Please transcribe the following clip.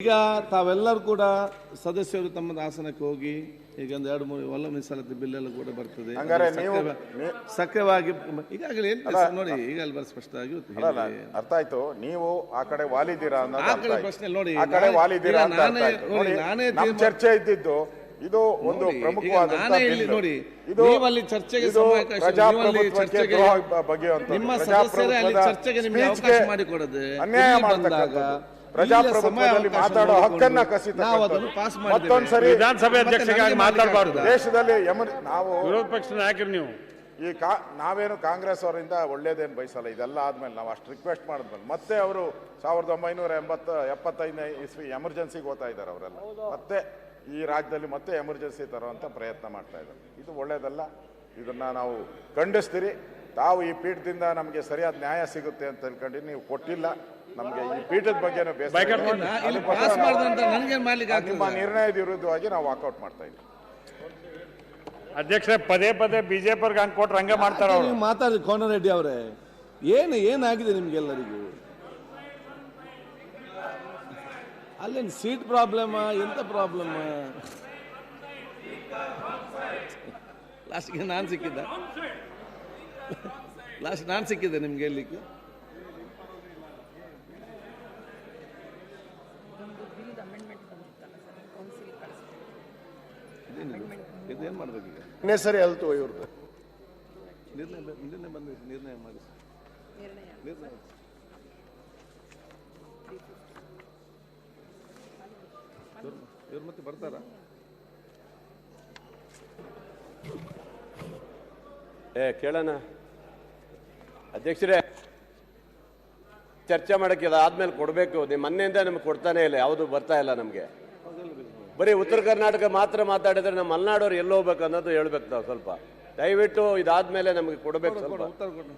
ಈಗ ತಾವೆಲ್ಲರೂ ಕೂಡ ಸದಸ್ಯರು ತಮ್ಮ ಆಸನಕ್ಕೆ ಹೋಗಿ ಈಗ ಒಂದು 2-3 ಒಳ ಮೀಸಲಾತಿ ಬಿಲ್ ಎಲ್ಲ ಕೂಡ ಬರ್ತದೆ. ಸಕ್ರಿಯವಾಗಿ ಈಗಾಗಲೇ ನೋಡಿ ಈಗಾಗಲೇ ಸ್ಪಷ್ಟವಾಗಿ ಅರ್ಥ ಆಯ್ತು. ನೀವು ಆ ಕಡೆ ವಾಲಿದ್ದೀರಾ ಪ್ರಶ್ನೆ ನೋಡಿ, ನಾನೇ ಚರ್ಚೆ ಇದ್ದಿದ್ದು ಇದು ಒಂದು ಪ್ರಮುಖವಾದ ನೋಡಿ. ನೀವಲ್ಲಿ ಚರ್ಚೆಗೆ ನಿಮ್ಮ ಸದಸ್ಯರೇ ಅಲ್ಲಿ ಚರ್ಚೆಗೆ ನಿಮಗೆ ಅವಕಾಶ ಮಾಡಿಕೊಡದೆ ಅನ್ಯಾಯ ಮಾಡಿದಾಗ ಪ್ರಜಾಪ್ರಭುತ್ವದಲ್ಲಿ ಮಾತಾಡೋ ಹಕ್ಕನ್ನ ಅದನ್ನು ಪಾಸ್ ಮತ್ತೊಂದ್ಸರಿ ವಿಧಾನಸಭೆ ಅಧ್ಯಕ್ಷರಾಗಿ ಮಾತಾಡಬಾರ್ದು. ದೇಶದಲ್ಲಿ ನಾವು ವಿರೋಧ ಪಕ್ಷದ ನಾಯಕರು ನೀವು ಈ ನಾವೇನು ಕಾಂಗ್ರೆಸ್ ಅವರಿಂದ ಒಳ್ಳೇದೇನು ಬಯಸಲ್ಲ. ಇದೆಲ್ಲ ಆದ್ಮೇಲೆ ನಾವು ಅಷ್ಟು ರಿಕ್ವೆಸ್ಟ್ ಮಾಡಿದ್ಮೇಲೆ ಮತ್ತೆ ಅವರು 1975ನೇ ಇಸ್ವಿ ಎಮರ್ಜೆನ್ಸಿಗೆ ಹೋಗ್ತಾ ಇದ್ದಾರೆ. ಅವರೆಲ್ಲ ಮತ್ತೆ ಈ ರಾಜ್ಯದಲ್ಲಿ ಮತ್ತೆ ಎಮರ್ಜೆನ್ಸಿ ತರುವಂತ ಪ್ರಯತ್ನ ಮಾಡ್ತಾ ಇದ್ದಾರೆ. ಇದು ಒಳ್ಳೇದಲ್ಲ. ಇದನ್ನ ನಾವು ಖಂಡಿಸ್ತೀರಿ. ತಾವು ಈ ಪೀಠದಿಂದ ನಮಗೆ ಸರಿಯಾದ ನ್ಯಾಯ ಸಿಗುತ್ತೆ ಅಂತ ತಿಳ್ಕೊಂಡು ನೀವು ಕೊಟ್ಟಿಲ್ಲ. ನಮಗೆ ಈ ಪೀಠದ ಬಗ್ಗೆ ನಿಮ್ಮ ನಿರ್ಣಯದ ವಿರುದ್ಧವಾಗಿ ನಾವು ವಾಕೌಟ್ ಮಾಡ್ತಾ ಇದ್ದೀವಿ. ಅಧ್ಯಕ್ಷರೇ, ಪದೇ ಪದೇ ಬಿಜೆಪಿ ಅವ್ರಿಗೆ ಹಂಗೆ ಕೊಟ್ರೆ ಹಂಗೆ ಮಾಡ್ತಾರ. ಮಾತಾಡಿ ಕೋನರೆಡ್ಡಿ ಅವರೇ, ಏನಾಗಿದೆ ನಿಮ್ಗೆಲ್ಲರಿಗೂ? ಅಲ್ಲೇನು ಸೀಟ್ ಪ್ರಾಬ್ಲಮ್, ಎಂತ ಪ್ರಾಬ್ಲಮ್? ಲಾಸ್ಟ್ಗೆ ನಾನು ಸಿಕ್ಕಿದ್ದೆ ನಿಮ್ಗೆ ಹೇಳಲಿಕ್ಕೆ. ಇದೇನು ಮಾಡ್ಬೇಕೀಗ? ಸರಿ ಅಲ್ತು ಇವ್ರದ್ದು ನಿರ್ಣಯ ಮಾಡಿ ಇವ್ರು ಮತ್ತೆ ಬರ್ತಾರ? ಕೇಳೋಣ ಅಧ್ಯಕ್ಷರೇ. ಚರ್ಚೆ ಮಾಡಕ್ಕೆ ಆದ್ಮೇಲೆ ಕೊಡಬೇಕು. ನಿಮ್ಮ ಮೊನ್ನೆಯಿಂದ ನಮ್ಗೆ ಕೊಡ್ತಾನೆ ಇಲ್ಲ, ಯಾವುದು ಬರ್ತಾ ಇಲ್ಲ ನಮಗೆ. ಬರೀ ಉತ್ತರ ಕರ್ನಾಟಕ ಮಾತ್ರ ಮಾತಾಡಿದ್ರೆ ನಮ್ಮ ಮಲೆನಾಡವ್ರು ಎಲ್ಲಿ ಹೋಗ್ಬೇಕು ಅನ್ನೋದು ಹೇಳ್ಬೇಕು. ನಾವು ಸ್ವಲ್ಪ ದಯವಿಟ್ಟು ಇದಾದ್ಮೇಲೆ ನಮಗೆ ಕೊಡಬೇಕು. ಸ್ವಲ್ಪ ಉತ್ತರ ಕೊಡಿ.